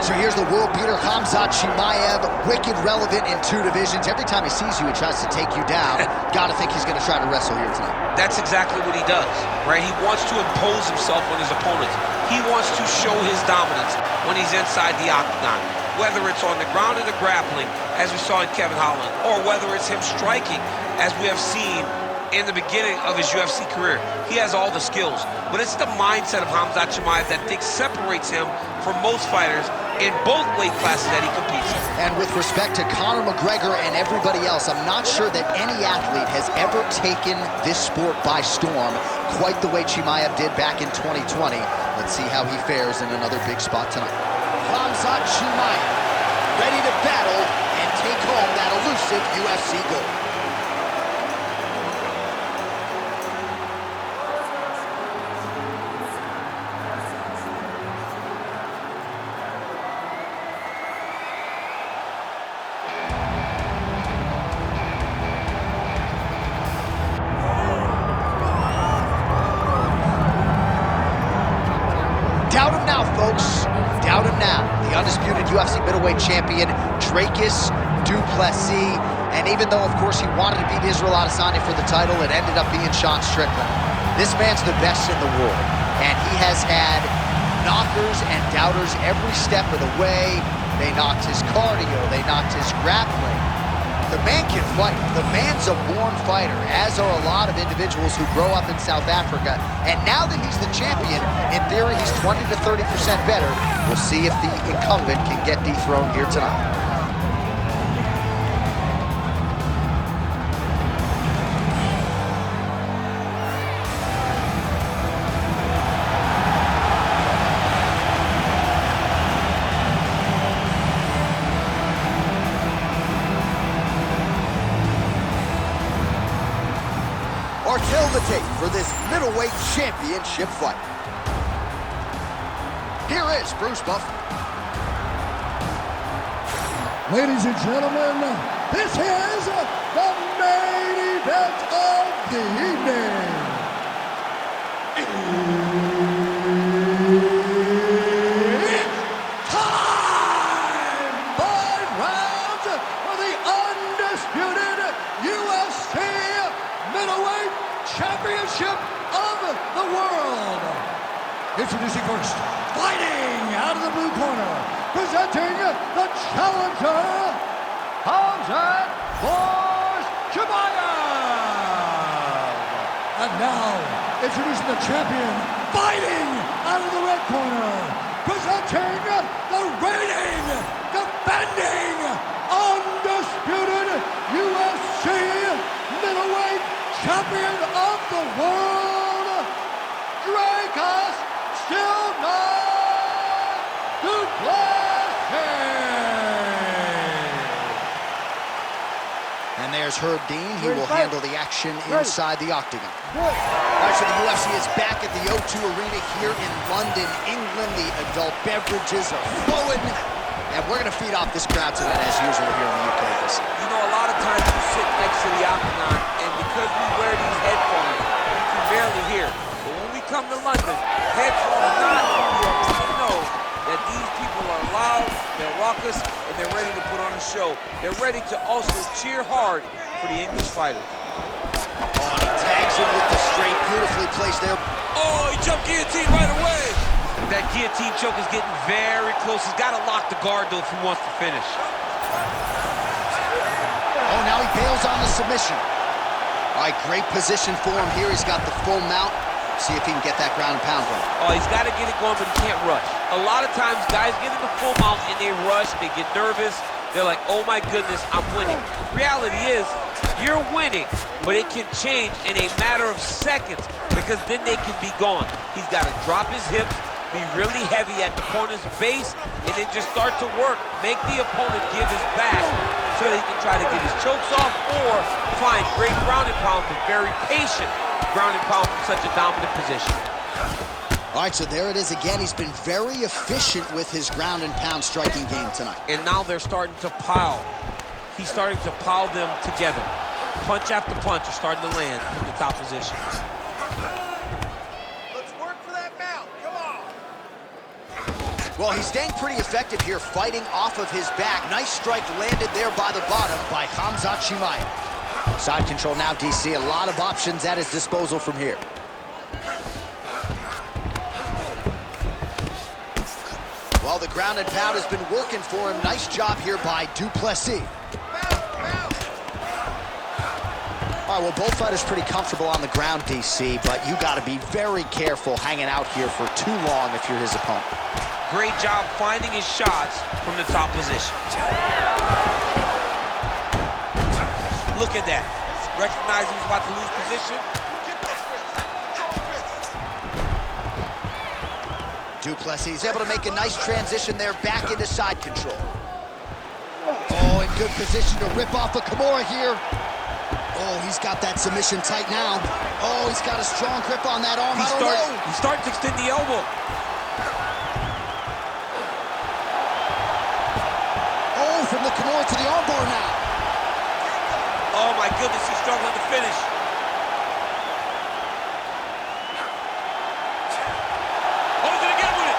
right, so here's the world beater, Khamzat Chimaev, wicked relevant in 2 divisions. Every time he sees you, he tries to take you down. Gotta think he's gonna try to wrestle here tonight. That's exactly what he does, right? He wants to impose himself on his opponents. He wants to show his dominance when he's inside the octagon, whether it's on the ground in the grappling, as we saw in Kevin Holland, or whether it's him striking, as we have seen in the beginning of his UFC career. He has all the skills, but it's the mindset of Khamzat Chimaev that separates him from most fighters in both weight classes that he competes in. And with respect to Conor McGregor and everybody else, I'm not sure that any athlete has ever taken this sport by storm quite the way Chimaev did back in 2020. Let's see how he fares in another big spot tonight. Khamzat Chimaev, ready to battle and take home that elusive UFC gold. Doubt him now, folks. Doubt him now. The undisputed UFC middleweight champion, Dricus Du Plessis. And even though, of course, he wanted to beat Israel Adesanya for the title, it ended up being Sean Strickland. This man's the best in the world. And he has had knockers and doubters every step of the way. They knocked his cardio. They knocked his grappling. The man can fight. The man's a born fighter, as are a lot of individuals who grow up in South Africa. And now that he's the champion, in theory, he's 20 to 30% better. We'll see if the incumbent can get dethroned here tonight. Or tell the tape for this middleweight championship fight. Here is Bruce Buffer. Ladies and gentlemen, this is the main event of the evening. It's time! 5 rounds for the undisputed UFC middleweight championship of the world. Introducing first, fighting out of the blue corner, presenting the challenger, Khamzat Chimaev. And now, introducing the champion, fighting out of the red corner, presenting the reigning, defending, undisputed UFC middleweight champion of the world, Dricus Du Plessis. And there's Herb Dean. He will handle the action inside the octagon. All right, so the UFC is back at the O2 Arena here in London, England. The adult beverages are flowing, and we're going to feed off this crowd tonight, as usual, here in the UK. You know, a lot of times you sit next to the octagon, and because we wear these headphones, you can barely hear. But when we come to London, headphones not, you already know that these people are loud, they're raucous, and they're ready to put on a show. They're ready to also cheer hard for the English fighters. Oh, and he tags him with the straight, beautifully placed there. Oh, he jumped guillotine right away. That guillotine choke is getting very close. He's got to lock the guard, though, if he wants to finish. Oh, now he bails on the submission. All right, great position for him here. He's got the full mount. See if he can get that ground and pound going. Oh, he's got to get it going, but he can't rush. A lot of times, guys get in the full mount and they rush, they get nervous. They're like, oh my goodness, I'm winning. Reality is, you're winning, but it can change in a matter of seconds because then they can be gone. He's got to drop his hips, be really heavy at the opponent's base, and then just start to work. Make the opponent give his back so that he can try to get his chokes off or find great ground and pound, but very patient ground and pound from such a dominant position. All right, so there it is again. He's been very efficient with his ground and pound striking game tonight. And now they're starting to pile. He's starting to pile them together. Punch after punch are starting to land from the top position. Well, Well, he's staying pretty effective here, fighting off of his back. Nice strike landed there by the bottom by Khamzat Chimaev. Side control now, DC. A lot of options at his disposal from here. Well, the ground and pound has been working for him. Nice job here by Du Plessis. All right, well, both fighters pretty comfortable on the ground, DC, but you got to be very careful hanging out here for too long if you're his opponent. Great job finding his shots from the top position. Look at that. Recognize he was about to lose position. Du Plessis is able to make a nice transition there back into side control. Oh, in good position to rip off a Kimura here. Oh, he's got that submission tight now. Oh, he's got a strong grip on that arm. He's starting to extend the elbow. Oh, from the Kimura to the armbar now. Oh my goodness, he's struggling to finish. Oh, he's gonna get with it.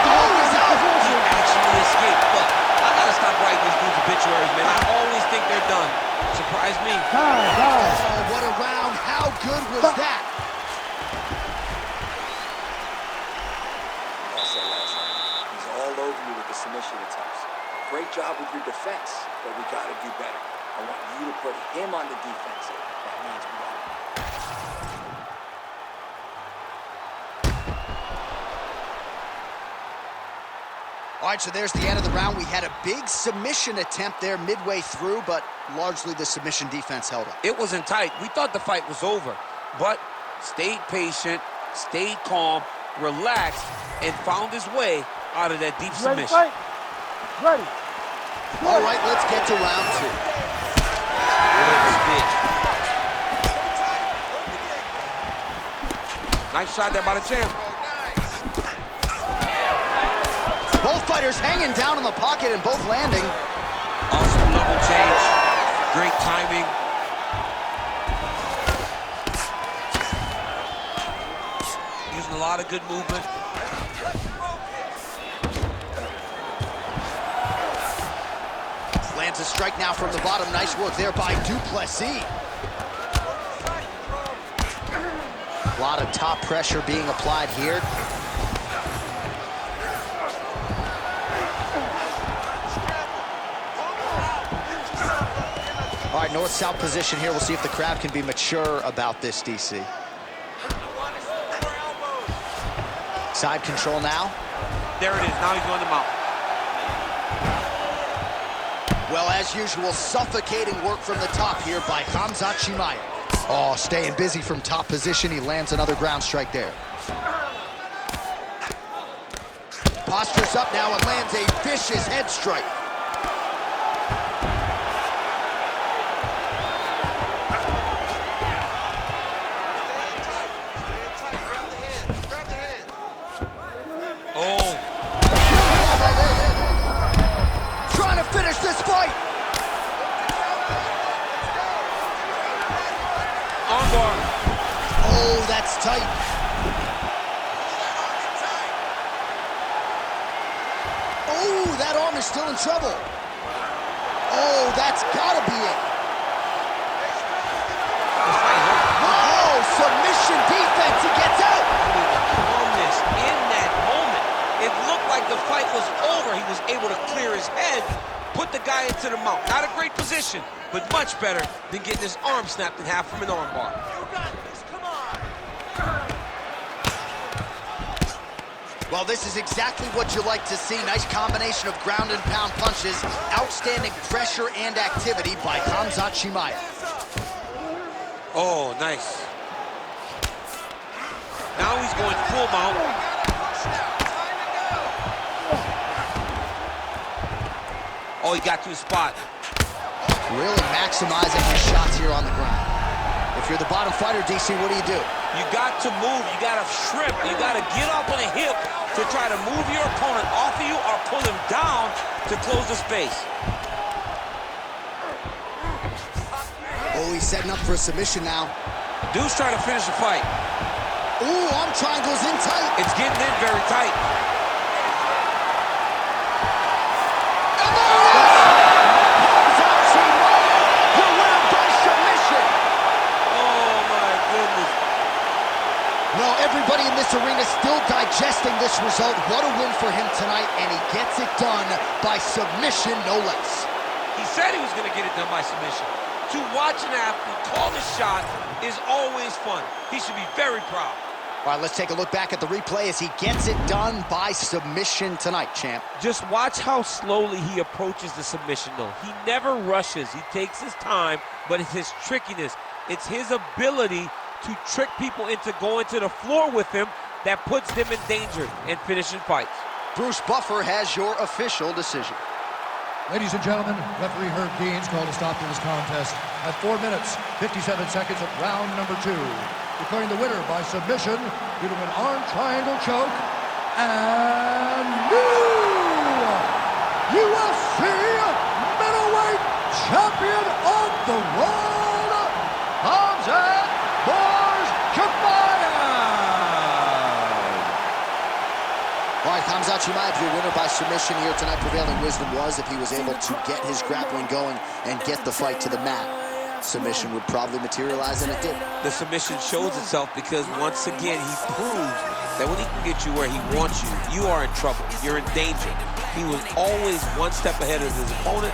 Oh, he's out. He actually escaped. Look, I gotta stop writing these dudes obituaries, man. I always think they're done. Surprise me. Oh, what a round. How good was that? He's all over you with the submission attempts. Great job with your defense, but we gotta do better. I want you to put him on the defensive. That means we gotta. All right, so there's the end of the round. We had a big submission attempt there midway through, but largely the submission defense held up. It wasn't tight. We thought the fight was over, but stayed patient, stayed calm, relaxed, and found his way out of that deep submission. Ready. All right, let's get to round two. Nice shot there by the champ. Both fighters hanging down in the pocket and both landing. Awesome level change. Great timing. Using a lot of good movement. Lands a strike now from the bottom. Nice work there by Du Plessis. A lot of top pressure being applied here. All right, north-south position here. We'll see if the crowd can be mature about this, DC. Side control now. There it is. Now he's going to mount. Well, as usual, suffocating work from the top here by Khamzat Chimaev. Oh, staying busy from top position. He lands another ground strike there. Postures up now and lands a vicious head strike. Oh. Trying to finish this fight. Armbar. Oh, that's tight. Oh, that arm is still in trouble. Oh, that's gotta be it. Oh, submission defense, he gets out. Calmness in that moment. It looked like the fight was over. He was able to clear his head, put the guy into the mount. Not a great position, but much better than getting his arm snapped in half from an armbar. Well, this is exactly what you like to see. Nice combination of ground and pound punches. Outstanding pressure and activity by Khamzat Chimaev. Oh, nice. Now he's going full mount. Oh, he got to his spot. Really maximizing his shots here on the ground. If you're the bottom fighter, DC, what do? You got to move. You got to shrimp. You got to get up on a hip to try to move your opponent off of you or pull him down to close the space. Oh, he's setting up for a submission now. Dude's trying to finish the fight. Ooh, arm triangle's in tight. It's getting in very tight. And there it is! Khamzat Chimaev, the winner by submission. Oh, my goodness. Well, everybody in this arena still digesting this result. What a win for him tonight, and he gets it done by submission, no less. He said he was going to get it done by submission. To watch an athlete call a shot is always fun. He should be very proud. All right, let's take a look back at the replay as he gets it done by submission tonight, champ. Just watch how slowly he approaches the submission, though. He never rushes. He takes his time, but it's his trickiness. It's his ability to trick people into going to the floor with him that puts them in danger and finishing fights. Bruce Buffer has your official decision. Ladies and gentlemen, referee Herb Deans called a stop to this contest at 4 minutes, 57 seconds of round number 2, declaring the winner by submission due to an arm triangle choke and new UFC middleweight champion of the world, Khamzat Chimaev. All right, Khamzat Chimaev, your winner by submission here tonight. Prevailing wisdom was if he was able to get his grappling going and get the fight to the mat, submission would probably materialize, and it did. The submission shows itself because once again he proves that when he can get you where he wants you, you are in trouble. You're in danger. He was always one step ahead of his opponent.